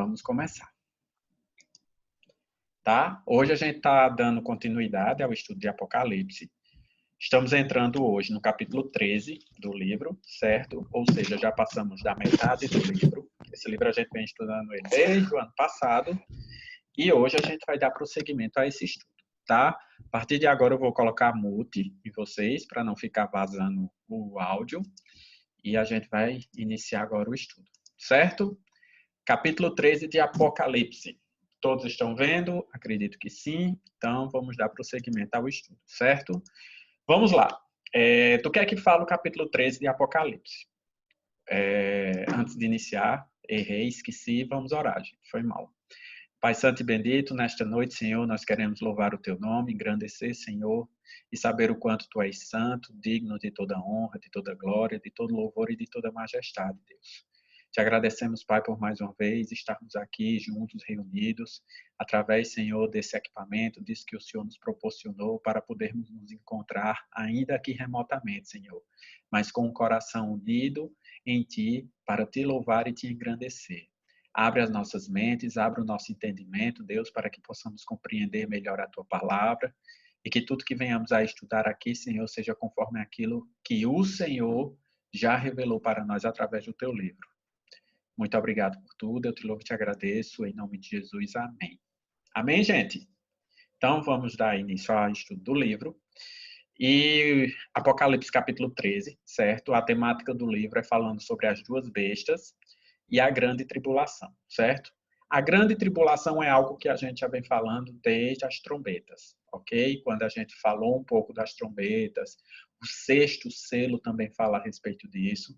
Vamos começar. Tá? Hoje a gente está dando continuidade ao estudo de Apocalipse. Estamos entrando hoje no capítulo 13 do livro, certo? Ou seja, já passamos da metade do livro. Esse livro a gente vem estudando ele desde o ano passado. E hoje a gente vai dar prosseguimento a esse estudo, tá? A partir de agora eu vou colocar mute em vocês, para não ficar vazando o áudio. E a gente vai iniciar agora o estudo, certo? Capítulo 13 de Apocalipse. Todos estão vendo? Acredito que sim. Então, vamos dar prosseguimento ao estudo, certo? Vamos lá. Tu quer que fale o capítulo 13 de Apocalipse? Antes de iniciar, errei, esqueci, vamos orar, gente. Foi mal. Pai Santo e Bendito, nesta noite, Senhor, nós queremos louvar o Teu nome, engrandecer, Senhor, e saber o quanto Tu és santo, digno de toda honra, de toda glória, de todo louvor e de toda majestade, Deus. Te agradecemos, Pai, por mais uma vez estarmos aqui juntos, reunidos, através, Senhor, desse equipamento, disso que o Senhor nos proporcionou para podermos nos encontrar, ainda aqui remotamente, Senhor, mas com o coração unido em Ti, para Te louvar e Te engrandecer. Abre as nossas mentes, abre o nosso entendimento, Deus, para que possamos compreender melhor a Tua palavra e que tudo que venhamos a estudar aqui, Senhor, seja conforme aquilo que o Senhor já revelou para nós através do Teu livro. Muito obrigado por tudo, eu te louvo e te agradeço, em nome de Jesus, amém. Amém, gente? Então, vamos dar início ao estudo do livro. E Apocalipse capítulo 13, certo? A temática do livro é falando sobre as duas bestas e a grande tribulação, certo? A grande tribulação é algo que a gente já vem falando desde as trombetas, ok? Quando a gente falou um pouco das trombetas, o sexto selo também fala a respeito disso.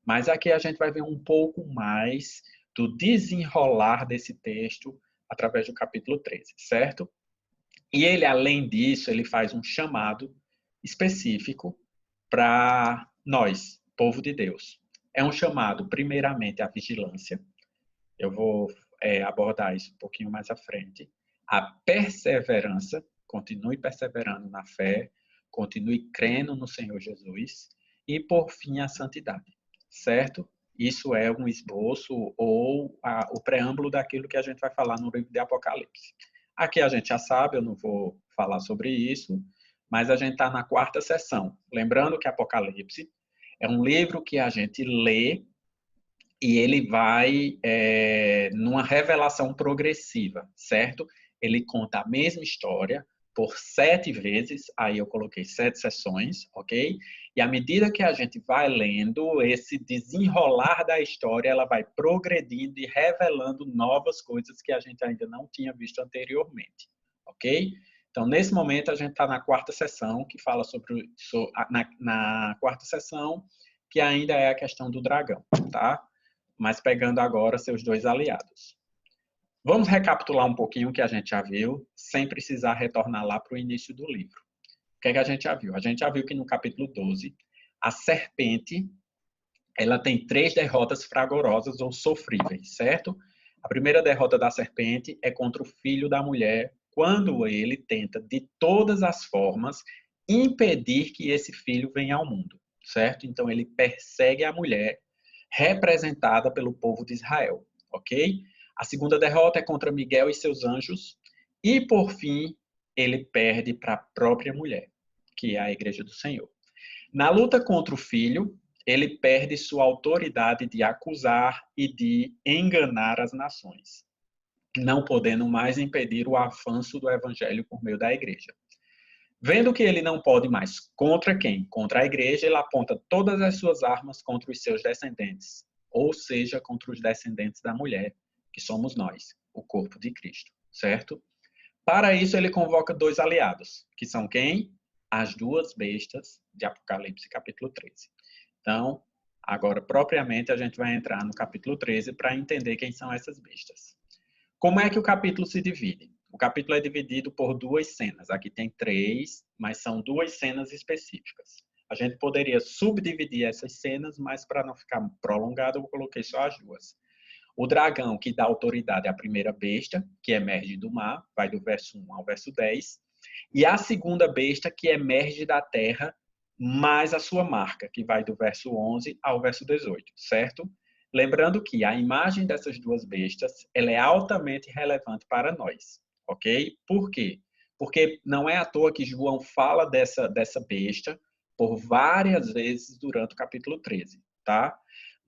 Mas aqui a gente vai ver um pouco mais do desenrolar desse texto através do capítulo 13, certo? E ele, além disso, ele faz um chamado específico para nós, povo de Deus. É um chamado, primeiramente, à vigilância. Eu vou abordar isso um pouquinho mais à frente. A perseverança, continue perseverando na fé, continue crendo no Senhor Jesus. E, por fim, a santidade, certo? Isso é um esboço ou o preâmbulo daquilo que a gente vai falar no livro de Apocalipse. Aqui a gente já sabe, eu não vou falar sobre isso, mas a gente está na quarta sessão. Lembrando que Apocalipse é um livro que a gente lê e ele vai numa revelação progressiva, certo? Ele conta a mesma história por 7 vezes, aí eu coloquei 7 sessões, ok? E à medida que a gente vai lendo, esse desenrolar da história, ela vai progredindo e revelando novas coisas que a gente ainda não tinha visto anteriormente, ok? Então, nesse momento, a gente está na quarta sessão, que fala sobre na quarta sessão, que ainda é a questão do dragão, tá? Mas pegando agora seus dois aliados. Vamos recapitular um pouquinho o que a gente já viu, sem precisar retornar lá para o início do livro. O que é que a gente já viu? A gente já viu que no capítulo 12, a serpente, ela tem 3 derrotas fragorosas ou sofríveis, certo? A primeira derrota da serpente é contra o filho da mulher, quando ele tenta, de todas as formas, impedir que esse filho venha ao mundo, certo? Então, ele persegue a mulher, representada pelo povo de Israel, ok? A segunda derrota é contra Miguel e seus anjos. E, por fim, ele perde para a própria mulher, que é a igreja do Senhor. Na luta contra o filho, ele perde sua autoridade de acusar e de enganar as nações, não podendo mais impedir o avanço do evangelho por meio da igreja. Vendo que ele não pode mais contra quem? Contra a igreja, ele aponta todas as suas armas contra os seus descendentes, ou seja, contra os descendentes da mulher, que somos nós, o corpo de Cristo, certo? Para isso, ele convoca 2 aliados, que são quem? As 2 bestas de Apocalipse, capítulo 13. Então, agora, propriamente, a gente vai entrar no capítulo 13 para entender quem são essas bestas. Como é que o capítulo se divide? O capítulo é dividido por 2 cenas. Aqui tem 3, mas são 2 cenas específicas. A gente poderia subdividir essas cenas, mas para não ficar prolongado, eu coloquei só as 2. O dragão, que dá autoridade à primeira besta, que emerge do mar, vai do verso 1 ao verso 10. E a segunda besta, que emerge da terra, mais a sua marca, que vai do verso 11 ao verso 18, certo? Lembrando que a imagem dessas duas bestas ela é altamente relevante para nós, ok? Por quê? Porque não é à toa que João fala dessa besta por várias vezes durante o capítulo 13, tá?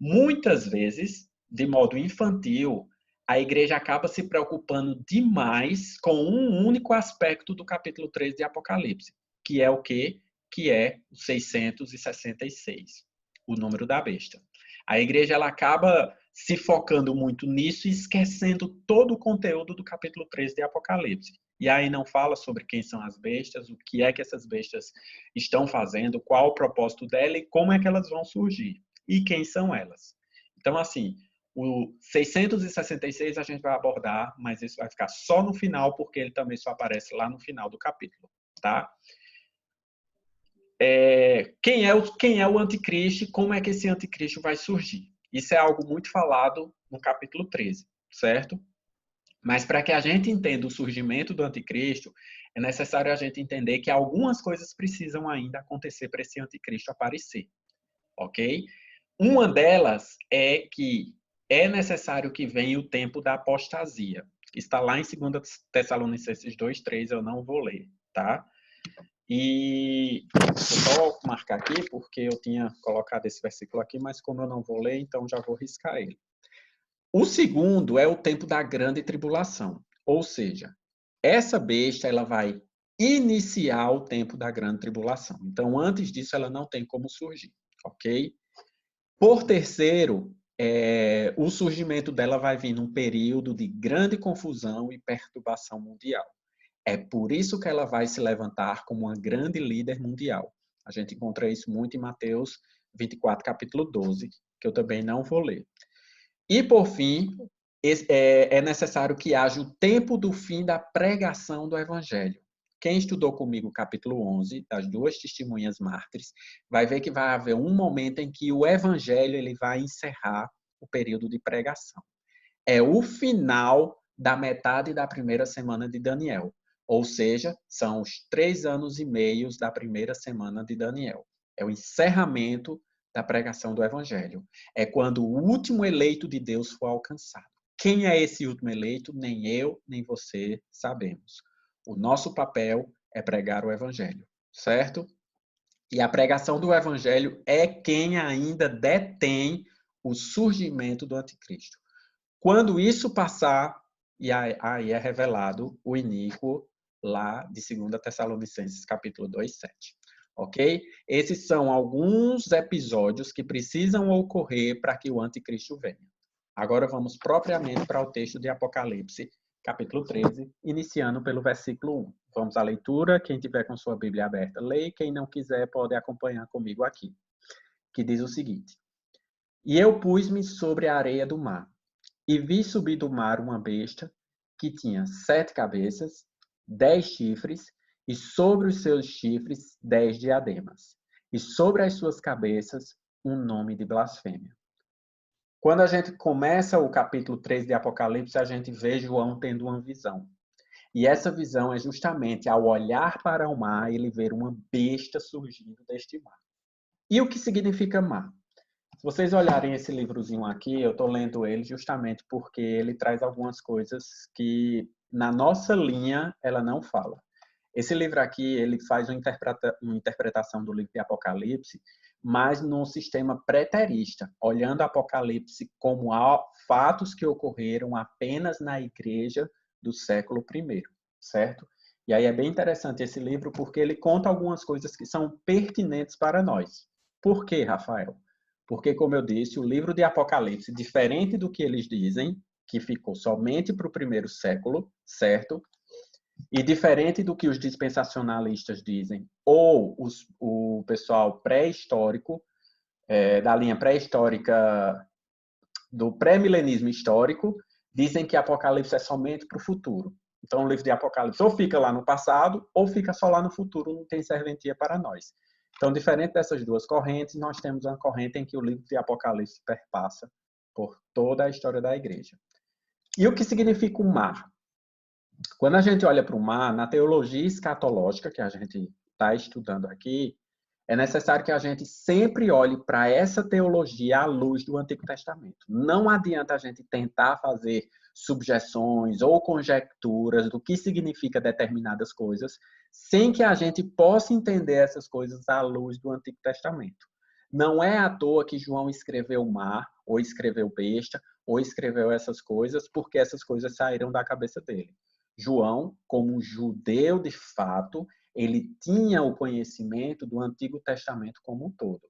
Muitas vezes, de modo infantil, a igreja acaba se preocupando demais com um único aspecto do capítulo 13 de Apocalipse, que é o quê? Que é o 666, o número da besta. A igreja ela acaba se focando muito nisso e esquecendo todo o conteúdo do capítulo 13 de Apocalipse. E aí não fala sobre quem são as bestas, o que é que essas bestas estão fazendo, qual o propósito dela e como é que elas vão surgir. E quem são elas. Então, assim, o 666 a gente vai abordar, mas isso vai ficar só no final, porque ele também só aparece lá no final do capítulo, tá? Quem é o anticristo e como é que esse anticristo vai surgir? Isso é algo muito falado no capítulo 13, certo? Mas para que a gente entenda o surgimento do anticristo, é necessário a gente entender que algumas coisas precisam ainda acontecer para esse anticristo aparecer, ok? Uma delas é que é necessário que venha o tempo da apostasia. Está lá em 2 Tessalonicenses 2:3, eu não vou ler, tá? E vou só marcar aqui, porque eu tinha colocado esse versículo aqui, mas como eu não vou ler, então já vou riscar ele. O segundo é o tempo da grande tribulação, ou seja, essa besta ela vai iniciar o tempo da grande tribulação. Então, antes disso, ela não tem como surgir, ok? Por terceiro, o surgimento dela vai vir num período de grande confusão e perturbação mundial. É por isso que ela vai se levantar como uma grande líder mundial. A gente encontra isso muito em Mateus 24, capítulo 12, que eu também não vou ler. E, por fim, é necessário que haja o tempo do fim da pregação do evangelho. Quem estudou comigo o capítulo 11, das duas testemunhas mártires, vai ver que vai haver um momento em que o evangelho ele vai encerrar o período de pregação. É o final da metade da primeira semana de Daniel. Ou seja, são os 3 anos e meio da primeira semana de Daniel. É o encerramento da pregação do evangelho. É quando o último eleito de Deus for alcançado. Quem é esse último eleito? Nem eu, nem você sabemos. O nosso papel é pregar o evangelho, certo? E a pregação do evangelho é quem ainda detém o surgimento do anticristo. Quando isso passar, e aí é revelado o iníquo lá de 2 Tessalonicenses, capítulo 2:7. Ok? Esses são alguns episódios que precisam ocorrer para que o anticristo venha. Agora vamos propriamente para o texto de Apocalipse, capítulo 13, iniciando pelo versículo 1. Vamos à leitura. Quem tiver com sua Bíblia aberta, leia. Quem não quiser, pode acompanhar comigo aqui. Que diz o seguinte: E eu pus-me sobre a areia do mar, e vi subir do mar uma besta que tinha 7 cabeças, 10 chifres, e sobre os seus chifres 10 diademas, e sobre as suas cabeças um nome de blasfêmia. Quando a gente começa o capítulo 3 de Apocalipse, a gente vê João tendo uma visão. E essa visão é justamente ao olhar para o mar, ele ver uma besta surgindo deste mar. E o que significa mar? Se vocês olharem esse livrozinho aqui, eu estou lendo ele justamente porque ele traz algumas coisas que na nossa linha ela não fala. Esse livro aqui, ele faz uma interpretação do livro de Apocalipse, mas num sistema preterista, olhando Apocalipse como fatos que ocorreram apenas na igreja do século I, certo? E aí é bem interessante esse livro porque ele conta algumas coisas que são pertinentes para nós. Por quê, Rafael? Porque, como eu disse, o livro de Apocalipse, diferente do que eles dizem, que ficou somente para o primeiro século, certo? E diferente do que os dispensacionalistas dizem, ou o pessoal pré-histórico, da linha pré-histórica, do pré-milenismo histórico, dizem que Apocalipse é somente para o futuro. Então, o livro de Apocalipse ou fica lá no passado, ou fica só lá no futuro, não tem serventia para nós. Então, diferente dessas duas correntes, nós temos uma corrente em que o livro de Apocalipse perpassa por toda a história da igreja. E o que significa o mar? Quando a gente olha para o mar, na teologia escatológica, que a gente está estudando aqui, É necessário que a gente sempre olhe para essa teologia à luz do Antigo Testamento. Não adianta a gente tentar fazer subjeções ou conjecturas do que significa determinadas coisas, sem que a gente possa entender essas coisas à luz do Antigo Testamento. Não é à toa que João escreveu mar, ou escreveu besta, ou escreveu essas coisas, porque essas coisas saíram da cabeça dele. João, como um judeu de fato, ele tinha o conhecimento do Antigo Testamento como um todo.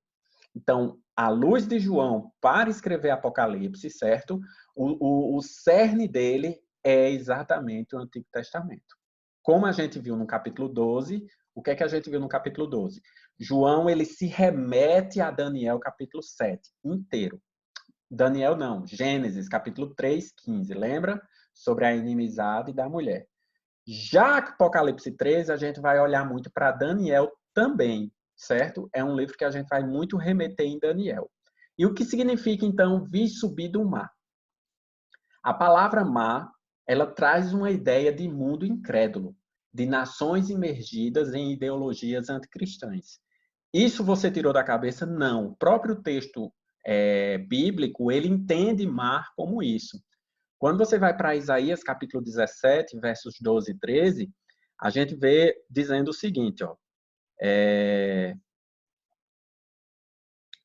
Então, à luz de João, para escrever Apocalipse, certo? O cerne dele é exatamente o Antigo Testamento. Como a gente viu no capítulo 12, o que é que a gente viu no capítulo 12? João, ele se remete a Daniel, capítulo 7, inteiro. Daniel não, Gênesis, capítulo 3, 15, lembra? Sobre a inimizade da mulher. Já Apocalipse 13, a gente vai olhar muito para Daniel também, certo? É um livro que a gente vai muito remeter em Daniel. E o que significa, então, vir subir do mar? A palavra mar, ela traz uma ideia de mundo incrédulo, de nações imergidas em ideologias anticristãs. Isso você tirou da cabeça? Não. O próprio texto bíblico, ele entende mar como isso. Quando você vai para Isaías, capítulo 17, versos 12 e 13, a gente vê dizendo o seguinte, ó.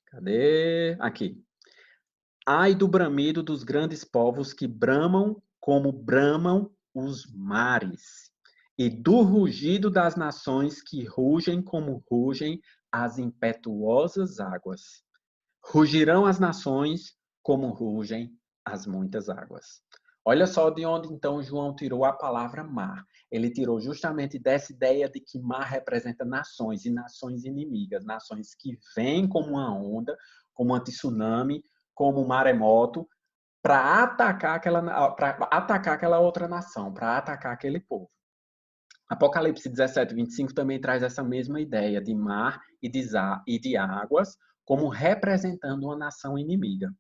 Cadê? Aqui. Ai do bramido dos grandes povos que bramam como bramam os mares, e do rugido das nações que rugem como rugem as impetuosas águas. Rugirão as nações como rugem as muitas águas. Olha só de onde então João tirou a palavra mar. Ele tirou justamente dessa ideia de que mar representa nações e nações inimigas, nações que vêm como uma onda, como um tsunami, como um maremoto, para atacar aquela outra nação, para atacar aquele povo. Apocalipse 17, 25 também traz essa mesma ideia de mar e de águas como representando uma nação inimiga.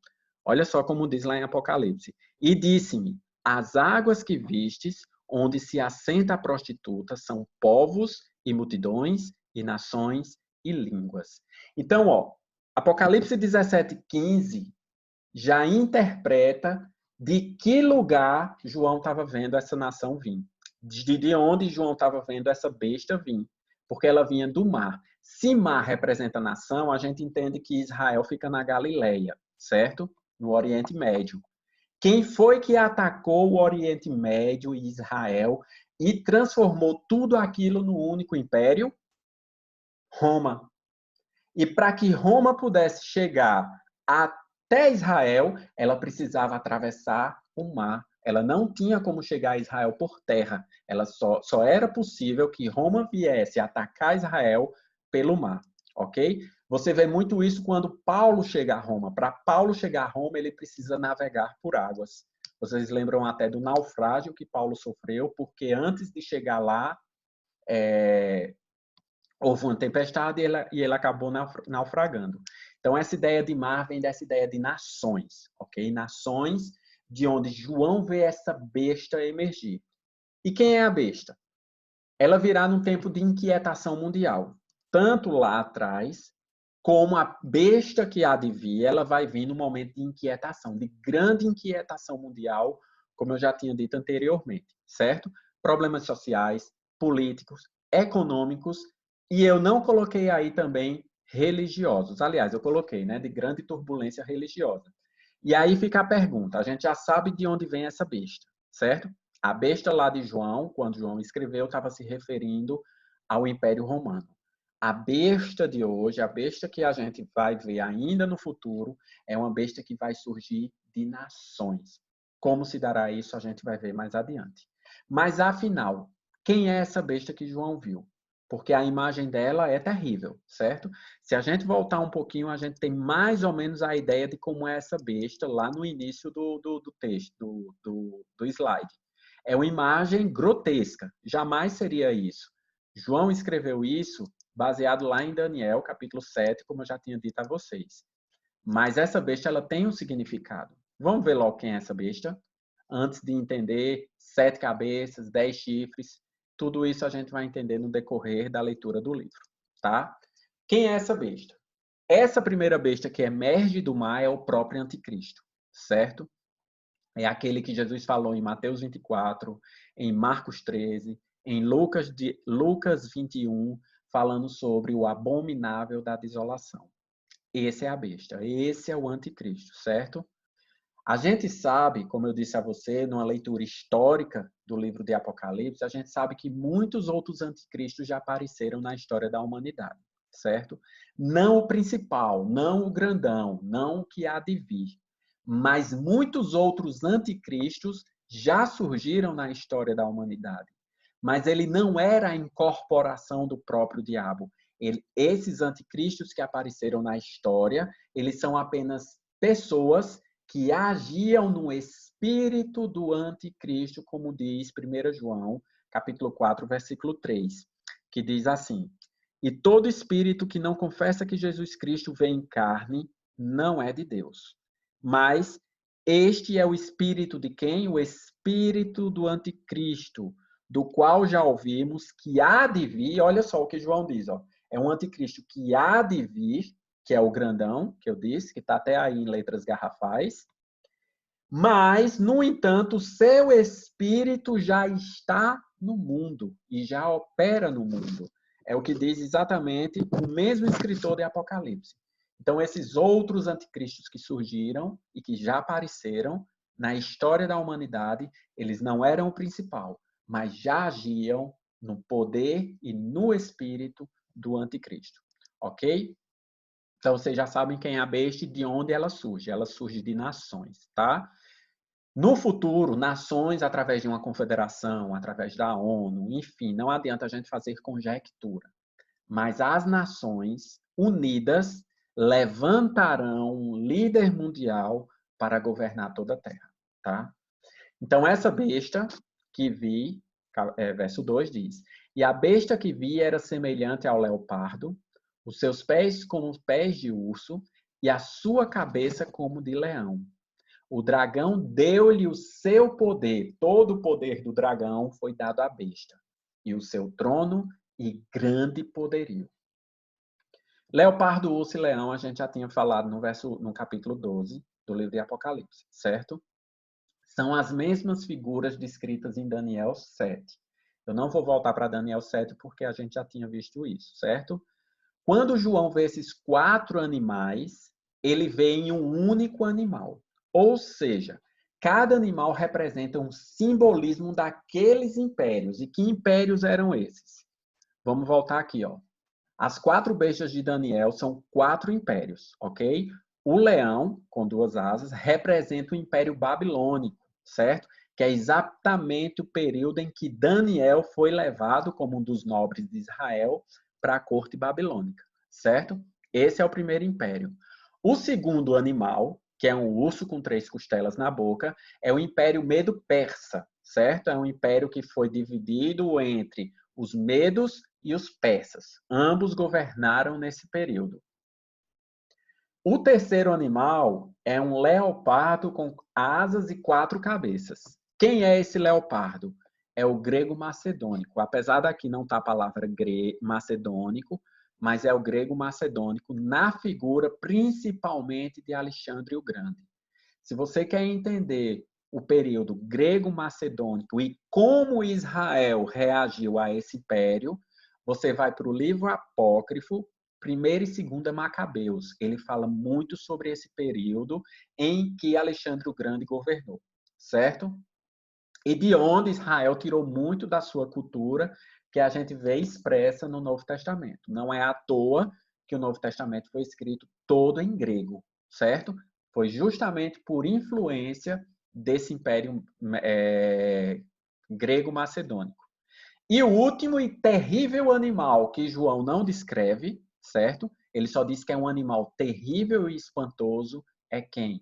Olha só como diz lá em Apocalipse. E disse-me, as águas que vistes, onde se assenta a prostituta, são povos e multidões e nações e línguas. Então, ó, Apocalipse 17, 15 já interpreta de que lugar João estava vendo essa nação vir. De onde João estava vendo essa besta vir. Porque ela vinha do mar. Se mar representa nação, a gente entende que Israel fica na Galileia, certo? No Oriente Médio. Quem foi que atacou o Oriente Médio e Israel e transformou tudo aquilo no único império? Roma. E para que Roma pudesse chegar até Israel, ela precisava atravessar o mar. Ela não tinha como chegar a Israel por terra. Ela só era possível que Roma viesse atacar Israel pelo mar, ok? Você vê muito isso quando Paulo chega a Roma. Para Paulo chegar a Roma, ele precisa navegar por águas. Vocês lembram até do naufrágio que Paulo sofreu, porque antes de chegar lá, houve uma tempestade e ele acabou naufragando. Então, essa ideia de mar vem dessa ideia de nações, ok? Nações de onde João vê essa besta emergir. E quem é a besta? Ela virá num tempo de inquietação mundial. Tanto lá atrás, como a besta que há de vir, ela vai vir num momento de inquietação, de grande inquietação mundial, como eu já tinha dito anteriormente, certo? Problemas sociais, políticos, econômicos, e eu não coloquei aí também religiosos. Aliás, eu coloquei, né, de grande turbulência religiosa. E aí fica a pergunta, a gente já sabe de onde vem essa besta, certo? A besta lá de João, quando João escreveu, estava se referindo ao Império Romano. A besta de hoje, a besta que a gente vai ver ainda no futuro, é uma besta que vai surgir de nações. Como se dará isso, a gente vai ver mais adiante. Mas, afinal, quem é essa besta que João viu? Porque a imagem dela é terrível, certo? Se a gente voltar um pouquinho, a gente tem mais ou menos a ideia de como é essa besta lá no início do texto, do slide. É uma imagem grotesca, jamais seria isso. João escreveu isso baseado lá em Daniel, capítulo 7, como eu já tinha dito a vocês. Mas essa besta ela tem um significado. Vamos ver logo quem é essa besta? Antes de entender 7 cabeças, 10 chifres, tudo isso a gente vai entender no decorrer da leitura do livro, tá? Quem é essa besta? Essa primeira besta que emerge do mar é o próprio anticristo, certo? É aquele que Jesus falou em Mateus 24, em Marcos 13, em Lucas 21, falando sobre o abominável da desolação. Esse é a besta, esse é o anticristo, certo? A gente sabe, como eu disse a você, numa leitura histórica do livro de Apocalipse, a gente sabe que muitos outros anticristos já apareceram na história da humanidade, certo? Não o principal, não o grandão, não o que há de vir, mas muitos outros anticristos já surgiram na história da humanidade. Mas ele não era a incorporação do próprio diabo. Esses anticristos que apareceram na história, eles são apenas pessoas que agiam no espírito do anticristo, como diz 1 João, capítulo 4, versículo 3, que diz assim: e todo espírito que não confessa que Jesus Cristo veio em carne não é de Deus. Mas este é o espírito de quem? O espírito do anticristo, do qual já ouvimos que há de vir, olha só o que João diz, ó, é um anticristo que há de vir, que é o grandão, que eu disse, que está até aí em letras garrafais, mas, no entanto, o seu espírito já está no mundo e já opera no mundo. É o que diz exatamente o mesmo escritor de Apocalipse. Então, esses outros anticristos que surgiram e que já apareceram na história da humanidade, eles não eram o principal, mas já agiam no poder e no espírito do anticristo. Ok? Então, vocês já sabem quem é a besta e de onde ela surge. Ela surge de nações, tá? No futuro, nações, através de uma confederação, através da ONU, enfim, não adianta a gente fazer conjectura. Mas as nações unidas levantarão um líder mundial para governar toda a Terra, tá? Então, essa besta que vi, verso 2 diz, e a besta que vi era semelhante ao leopardo, os seus pés como os pés de urso, e a sua cabeça como de leão. O dragão deu-lhe o seu poder, todo o poder do dragão foi dado à besta, e o seu trono e grande poderio. Leopardo, urso e leão, a gente já tinha falado no capítulo 12 do livro de Apocalipse, certo? São as mesmas figuras descritas em Daniel 7. Eu não vou voltar para Daniel 7 porque a gente já tinha visto isso, certo? Quando João vê esses 4 animais, ele vê em um único animal. Ou seja, cada animal representa um simbolismo daqueles impérios. E que impérios eram esses? Vamos voltar aqui, ó. As 4 bestas de Daniel são 4 impérios, ok? O leão, com 2 asas, representa o Império Babilônico, certo? Que é exatamente o período em que Daniel foi levado como um dos nobres de Israel para a corte babilônica, certo? Esse é o primeiro império. O segundo animal, que é um urso com 3 costelas na boca, é o Império Medo-Persa, certo? É um império que foi dividido entre os medos e os persas. Ambos governaram nesse período. O terceiro animal é um leopardo com asas e 4 cabeças. Quem é esse leopardo? É o grego macedônico. Apesar daqui não estar a palavra macedônico, mas é o grego macedônico na figura principalmente de Alexandre o Grande. Se você quer entender o período grego-macedônico e como Israel reagiu a esse império, você vai para o livro apócrifo, 1ª e 2ª Macabeus. Ele fala muito sobre esse período em que Alexandre o Grande governou, certo? E de onde Israel tirou muito da sua cultura, que a gente vê expressa no Novo Testamento. Não é à toa que o Novo Testamento foi escrito todo em grego, certo? Foi justamente por influência desse império grego-macedônico. E o último e terrível animal que João não descreve, certo? Ele só diz que é um animal terrível e espantoso, é quem?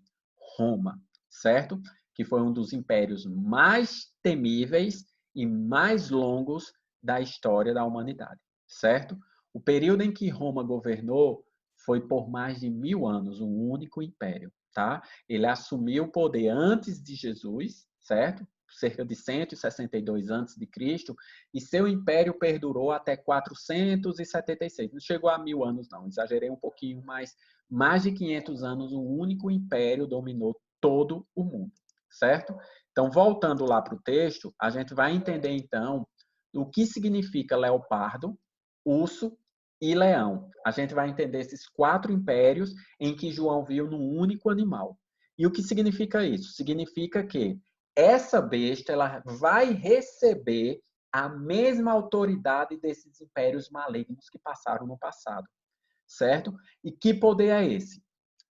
Roma, certo? Que foi um dos impérios mais temíveis e mais longos da história da humanidade, certo? O período em que Roma governou foi por mais de 1000 anos, um único império, tá? Ele assumiu o poder antes de Jesus, certo? cerca de 162 a.C., e seu império perdurou até 476. Não chegou a 1000 anos, não. Exagerei um pouquinho, mas mais de 500 anos, um único império dominou todo o mundo, certo? Então, voltando lá para o texto, a gente vai entender, então, o que significa leopardo, urso e leão. A gente vai entender esses 4 impérios em que João viu num único animal. E o que significa isso? Significa que essa besta ela vai receber a mesma autoridade desses impérios malignos que passaram no passado, certo? E que poder é esse?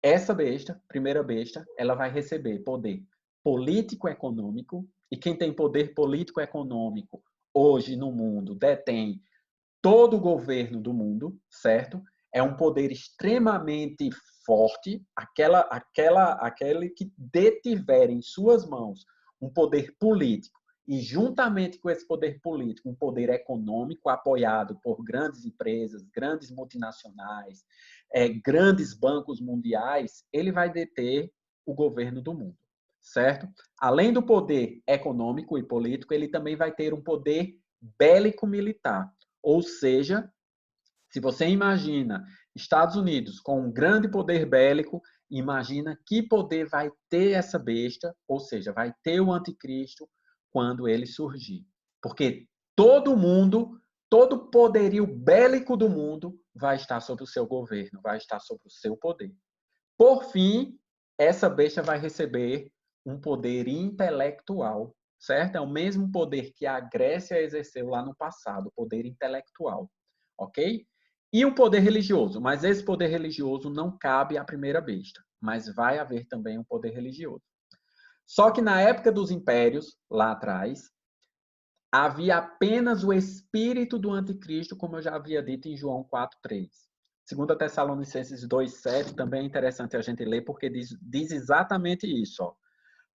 Essa besta, primeira besta, ela vai receber poder político-econômico, e quem tem poder político-econômico hoje no mundo detém todo o governo do mundo, certo? É um poder extremamente forte, aquele que detiver em suas mãos um poder político e juntamente com esse poder político, um poder econômico apoiado por grandes empresas, grandes multinacionais, grandes bancos mundiais, ele vai deter o governo do mundo, certo? Além do poder econômico e político, ele também vai ter um poder bélico-militar. Ou seja, se você imagina Estados Unidos com um grande poder bélico, imagina que poder vai ter essa besta, ou seja, vai ter o anticristo quando ele surgir. Porque todo mundo, todo poderio bélico do mundo vai estar sob o seu governo, vai estar sob o seu poder. Por fim, essa besta vai receber um poder intelectual, certo? É o mesmo poder que a Grécia exerceu lá no passado, o poder intelectual, ok? E o poder religioso, mas esse poder religioso não cabe à primeira besta, mas vai haver também um poder religioso. Só que na época dos impérios, lá atrás, havia apenas o espírito do anticristo, como eu já havia dito em João 4:3. 2 Tessalonicenses 2:7 também é interessante a gente ler, porque diz exatamente isso. Ó.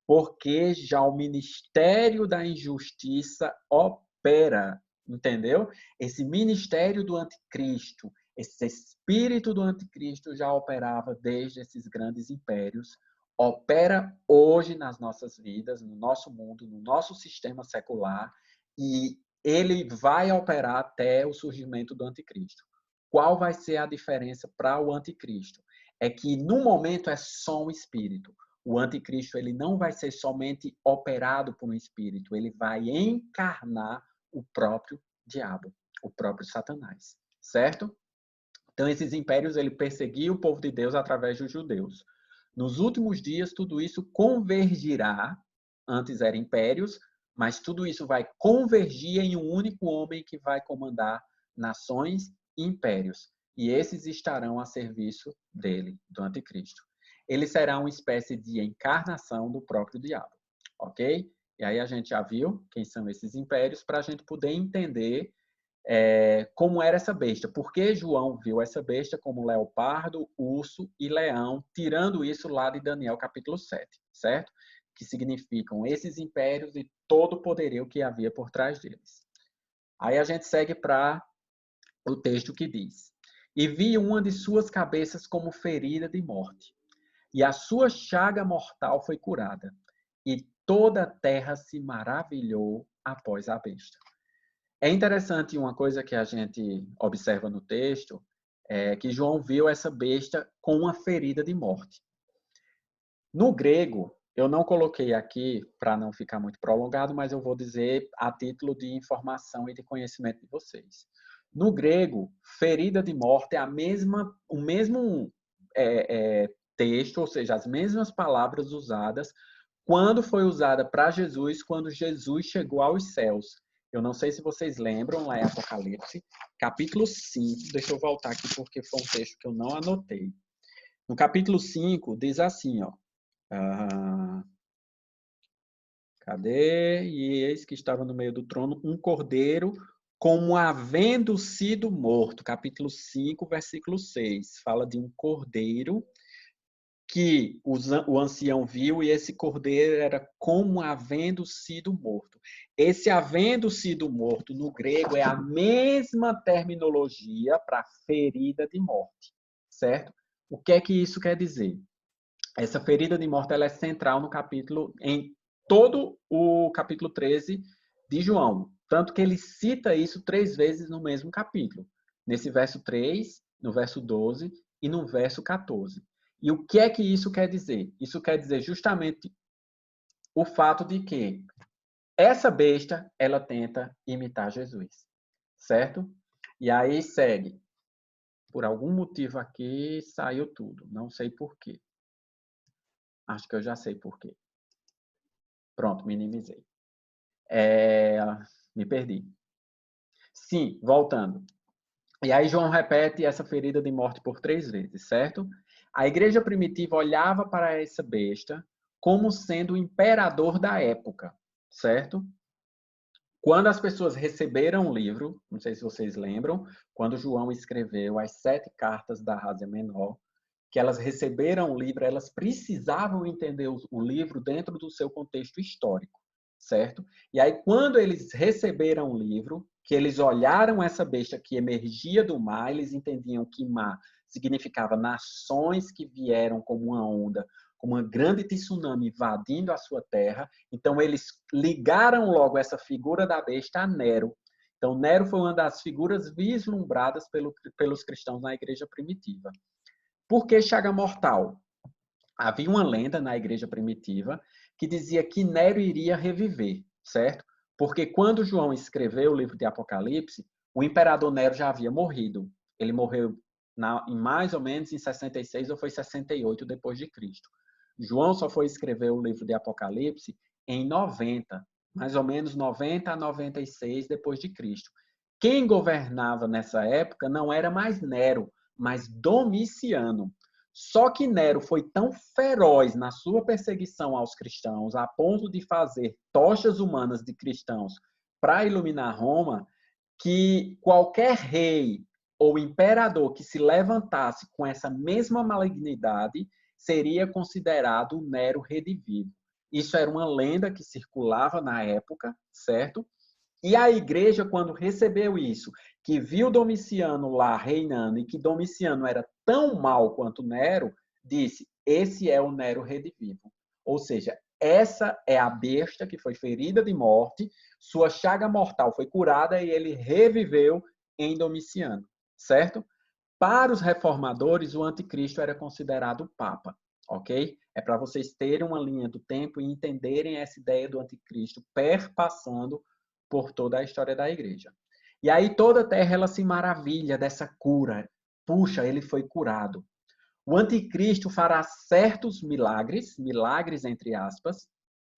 Porque já o ministério da injustiça opera, entendeu? Esse ministério do anticristo, esse espírito do anticristo já operava desde esses grandes impérios, opera hoje nas nossas vidas, no nosso mundo, no nosso sistema secular, e ele vai operar até o surgimento do anticristo. Qual vai ser a diferença para o anticristo? É que no momento é só um espírito. O anticristo ele não vai ser somente operado por um espírito, ele vai encarnar o próprio diabo, o próprio Satanás, certo? Então esses impérios ele perseguiam o povo de Deus através dos judeus. Nos últimos dias tudo isso convergirá, antes eram impérios, mas tudo isso vai convergir em um único homem que vai comandar nações e impérios. E esses estarão a serviço dele, do anticristo. Ele será uma espécie de encarnação do próprio diabo, ok? E aí a gente já viu quem são esses impérios para a gente poder entender como era essa besta. Porque João viu essa besta como leopardo, urso e leão, tirando isso lá de Daniel capítulo 7, certo? Que significam esses impérios e todo o poderio que havia por trás deles. Aí a gente segue para o texto que diz: E vi uma de suas cabeças como ferida de morte, e a sua chaga mortal foi curada, e toda a terra se maravilhou após a besta. É interessante uma coisa que a gente observa no texto, é que João viu essa besta com uma ferida de morte. No grego, eu não coloquei aqui para não ficar muito prolongado, mas eu vou dizer a título de informação e de conhecimento de vocês. No grego, ferida de morte é o mesmo texto, ou seja, as mesmas palavras usadas quando foi usada para Jesus, quando Jesus chegou aos céus. Eu não sei se vocês lembram, lá em Apocalipse, capítulo 5, deixa eu voltar aqui porque foi um texto que eu não anotei. No capítulo 5, diz assim, ó. Cadê? E eis que estava no meio do trono um cordeiro como havendo sido morto. Capítulo 5, versículo 6. Fala de um cordeiro que o ancião viu, e esse cordeiro era como havendo sido morto. Esse havendo sido morto, no grego, é a mesma terminologia para ferida de morte, certo? O que é que isso quer dizer? Essa ferida de morte ela é central no capítulo, em todo o capítulo 13 de João. Tanto que ele cita isso 3 vezes no mesmo capítulo. Nesse verso 3, no verso 12 e no verso 14. E o que é que isso quer dizer? Isso quer dizer justamente o fato de que essa besta, ela tenta imitar Jesus. Certo? E aí segue. Por algum motivo aqui saiu tudo. Não sei por quê. Acho que eu já sei por quê. Pronto, minimizei. Me perdi. Sim, voltando. E aí João repete essa ferida de morte por 3 vezes, certo? A igreja primitiva olhava para essa besta como sendo o imperador da época, certo? Quando as pessoas receberam o livro, não sei se vocês lembram, quando João escreveu as 7 cartas da Ásia Menor, que elas receberam o livro, elas precisavam entender o livro dentro do seu contexto histórico, certo? E aí, quando eles receberam o livro, que eles olharam essa besta que emergia do mar, eles entendiam que mar significava nações que vieram como uma onda, como uma grande tsunami invadindo a sua terra. Então, eles ligaram logo essa figura da besta a Nero. Então, Nero foi uma das figuras vislumbradas pelos cristãos na igreja primitiva. Por que chaga mortal? Havia uma lenda na igreja primitiva que dizia que Nero iria reviver, certo? Porque quando João escreveu o livro de Apocalipse, o imperador Nero já havia morrido. Ele morreu em mais ou menos em 66 ou foi 68 depois de Cristo. João só foi escrever o livro de Apocalipse em 90, mais ou menos 90 a 96 depois de Cristo. Quem governava nessa época não era mais Nero, mas Domiciano. Só que Nero foi tão feroz na sua perseguição aos cristãos, a ponto de fazer tochas humanas de cristãos para iluminar Roma, que qualquer rei ou imperador que se levantasse com essa mesma malignidade seria considerado Nero redivivo. Isso era uma lenda que circulava na época, certo? E a igreja, quando recebeu isso, que viu Domiciano lá reinando e que Domiciano era tão mal quanto Nero, disse: esse é o Nero redivivo. Ou seja, essa é a besta que foi ferida de morte, sua chaga mortal foi curada e ele reviveu em Domiciano, certo? Para os reformadores, o anticristo era considerado o Papa, ok? É para vocês terem uma linha do tempo e entenderem essa ideia do anticristo perpassando por toda a história da igreja. E aí toda a terra ela se maravilha dessa cura. Puxa, ele foi curado. O anticristo fará certos milagres, milagres entre aspas,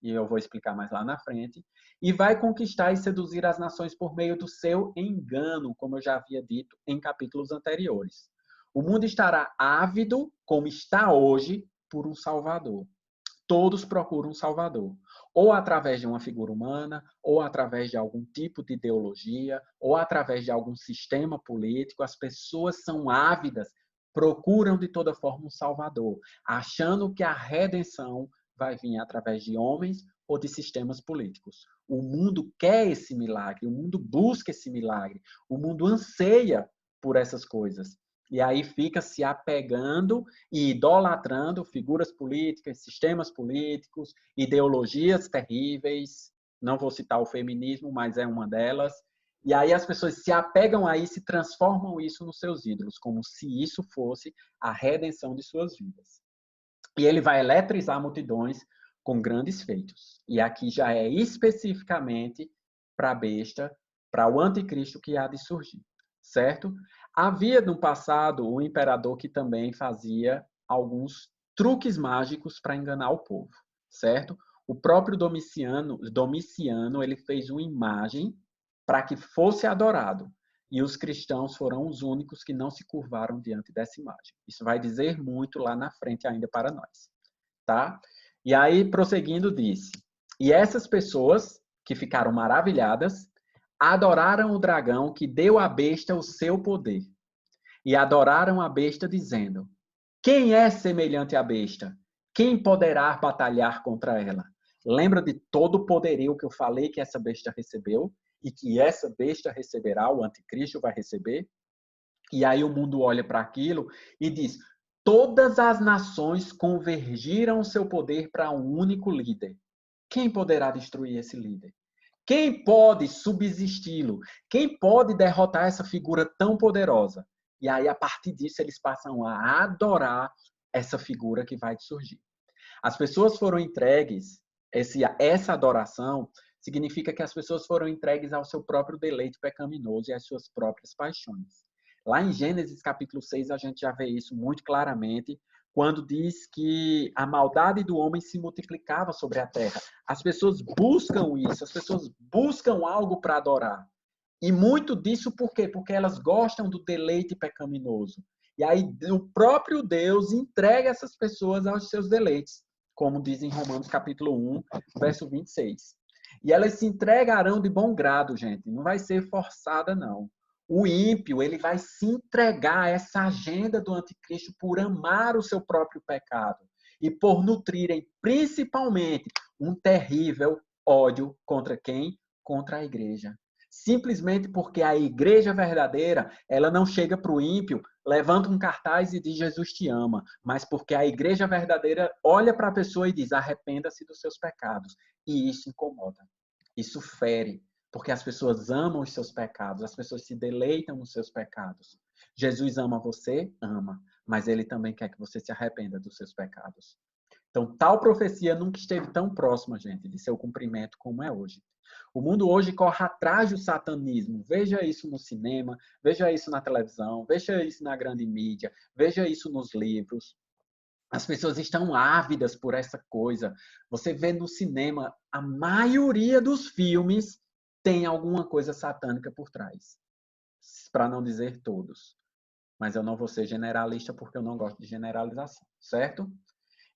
e eu vou explicar mais lá na frente, e vai conquistar e seduzir as nações por meio do seu engano, como eu já havia dito em capítulos anteriores. O mundo estará ávido, como está hoje, por um Salvador. Todos procuram um Salvador, ou através de uma figura humana, ou através de algum tipo de ideologia, ou através de algum sistema político. As pessoas são ávidas, procuram de toda forma um Salvador, achando que a redenção vai vir através de homens ou de sistemas políticos. O mundo quer esse milagre, o mundo busca esse milagre, o mundo anseia por essas coisas. E aí fica se apegando e idolatrando figuras políticas, sistemas políticos, ideologias terríveis. Não vou citar o feminismo, mas é uma delas. E aí as pessoas se apegam a isso e transformam isso nos seus ídolos, como se isso fosse a redenção de suas vidas. E ele vai eletrizar multidões com grandes feitos. E aqui já é especificamente para a besta, para o anticristo que há de surgir, certo? Havia no passado um imperador que também fazia alguns truques mágicos para enganar o povo, certo? O próprio Domiciano ele fez uma imagem para que fosse adorado. E os cristãos foram os únicos que não se curvaram diante dessa imagem. Isso vai dizer muito lá na frente ainda para nós, tá? E aí, prosseguindo, disse: e essas pessoas que ficaram maravilhadas adoraram o dragão que deu à besta o seu poder. E adoraram a besta, dizendo: quem é semelhante à besta? Quem poderá batalhar contra ela? Lembra de todo o poderio que eu falei que essa besta recebeu? E que essa besta receberá, o anticristo vai receber? E aí o mundo olha para aquilo e diz: todas as nações convergiram seu poder para um único líder. quem poderá destruir esse líder? Quem pode subsisti-lo? Quem pode derrotar essa figura tão poderosa? E aí, a partir disso, eles passam a adorar essa figura que vai surgir. As pessoas foram entregues, essa adoração significa que as pessoas foram entregues ao seu próprio deleite pecaminoso e às suas próprias paixões. Lá em Gênesis capítulo 6, a gente já vê isso muito claramente, quando diz que a maldade do homem se multiplicava sobre a terra. As pessoas buscam isso, as pessoas buscam algo para adorar. E muito disso por quê? Porque elas gostam do deleite pecaminoso. E aí o próprio Deus entrega essas pessoas aos seus deleites, como diz em Romanos capítulo 1, verso 26. E elas se entregarão de bom grado, gente. Não vai ser forçada, não. O ímpio, ele vai se entregar a essa agenda do anticristo por amar o seu próprio pecado e por nutrirem principalmente um terrível ódio contra quem? Contra a igreja. Simplesmente porque a igreja verdadeira, ela não chega para o ímpio, levanta um cartaz e diz Jesus te ama, mas porque a igreja verdadeira olha para a pessoa e diz arrependa-se dos seus pecados. E isso incomoda, isso fere, porque as pessoas amam os seus pecados, as pessoas se deleitam nos seus pecados. Jesus ama você? Ama, mas ele também quer que você se arrependa dos seus pecados. Então, tal profecia nunca esteve tão próxima, gente, de seu cumprimento como é hoje. O mundo hoje corre atrás do satanismo. Veja isso no cinema, veja isso na televisão, veja isso na grande mídia, veja isso nos livros. As pessoas estão ávidas por essa coisa. Você vê no cinema, a maioria dos filmes tem alguma coisa satânica por trás. Para não dizer todos. Mas eu não vou ser generalista porque eu não gosto de generalização, certo?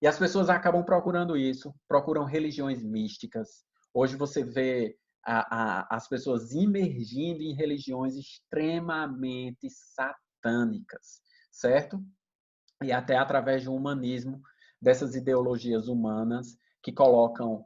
E as pessoas acabam procurando isso, procuram religiões místicas. Hoje você vê as pessoas imergindo em religiões extremamente satânicas, certo? E até através do humanismo, dessas ideologias humanas que colocam,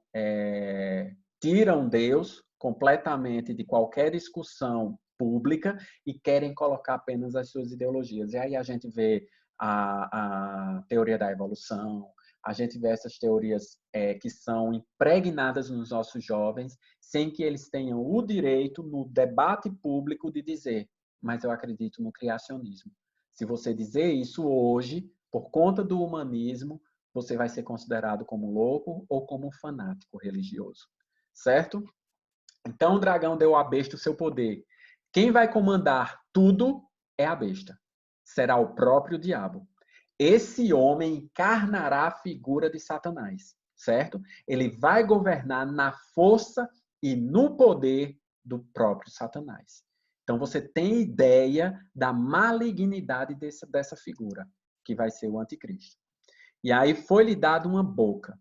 tiram Deus completamente de qualquer discussão pública e querem colocar apenas as suas ideologias. E aí a gente vê a teoria da evolução, a gente vê essas teorias que são impregnadas nos nossos jovens, sem que eles tenham o direito, no debate público, de dizer, mas eu acredito no criacionismo. Se você dizer isso hoje, por conta do humanismo, você vai ser considerado como louco ou como fanático religioso, certo? Então o dragão deu à besta o seu poder. Quem vai comandar tudo é a besta. Será o próprio diabo. Esse homem encarnará a figura de Satanás, certo? Ele vai governar na força e no poder do próprio Satanás. Então você tem ideia da malignidade dessa figura, que vai ser o anticristo. E aí foi-lhe dado uma boca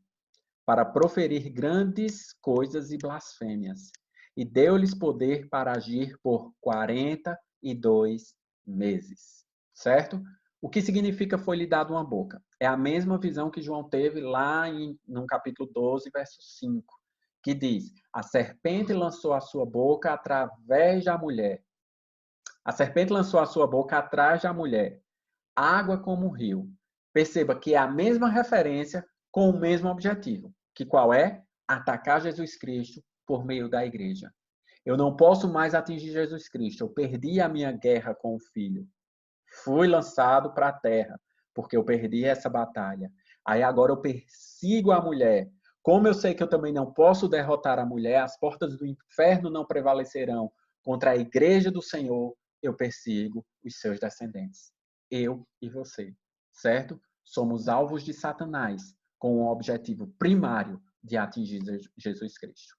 para proferir grandes coisas e blasfêmias. E deu-lhes poder para agir por 42 meses. Certo? O que significa foi-lhe dado uma boca? É a mesma visão que João teve lá no capítulo 12, verso 5, que diz, a serpente lançou a sua boca através da mulher. A serpente lançou a sua boca atrás da mulher. Água como um rio. Perceba que é a mesma referência com o mesmo objetivo. Que qual é? Atacar Jesus Cristo por meio da igreja. Eu não posso mais atingir Jesus Cristo. Eu perdi a minha guerra com o Filho. Fui lançado para a terra, porque eu perdi essa batalha. Aí agora eu persigo a mulher. Como eu sei que eu também não posso derrotar a mulher, as portas do inferno não prevalecerão contra a igreja do Senhor, eu persigo os seus descendentes. Eu e você, certo? Somos alvos de Satanás, com o objetivo primário de atingir Jesus Cristo.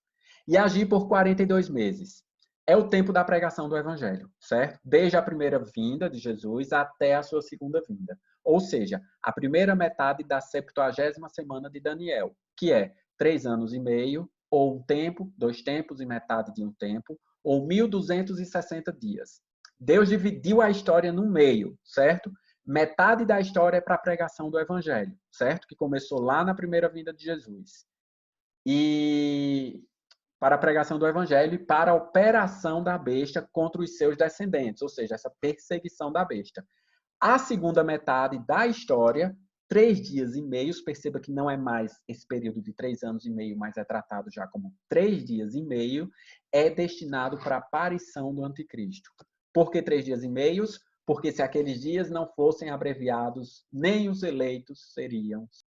E agir por 42 meses. É o tempo da pregação do evangelho, certo? Desde a primeira vinda de Jesus até a sua segunda vinda. Ou seja, a primeira metade da 70ª semana de Daniel, que é 3 anos e meio, ou um tempo, 2 tempos e metade de um tempo, ou 1260 dias. Deus dividiu a história no meio, certo? Metade da história é para a pregação do evangelho, certo? Que começou lá na primeira vinda de Jesus. E para a pregação do evangelho e para a operação da besta contra os seus descendentes, ou seja, essa perseguição da besta. A segunda metade da história 3 dias e meio, perceba que não é mais esse período de 3 anos e meio, mas é tratado já como 3 dias e meio, é destinado para a aparição do anticristo. Por que 3 dias e meio? Porque se aqueles dias não fossem abreviados, nem os eleitos seriam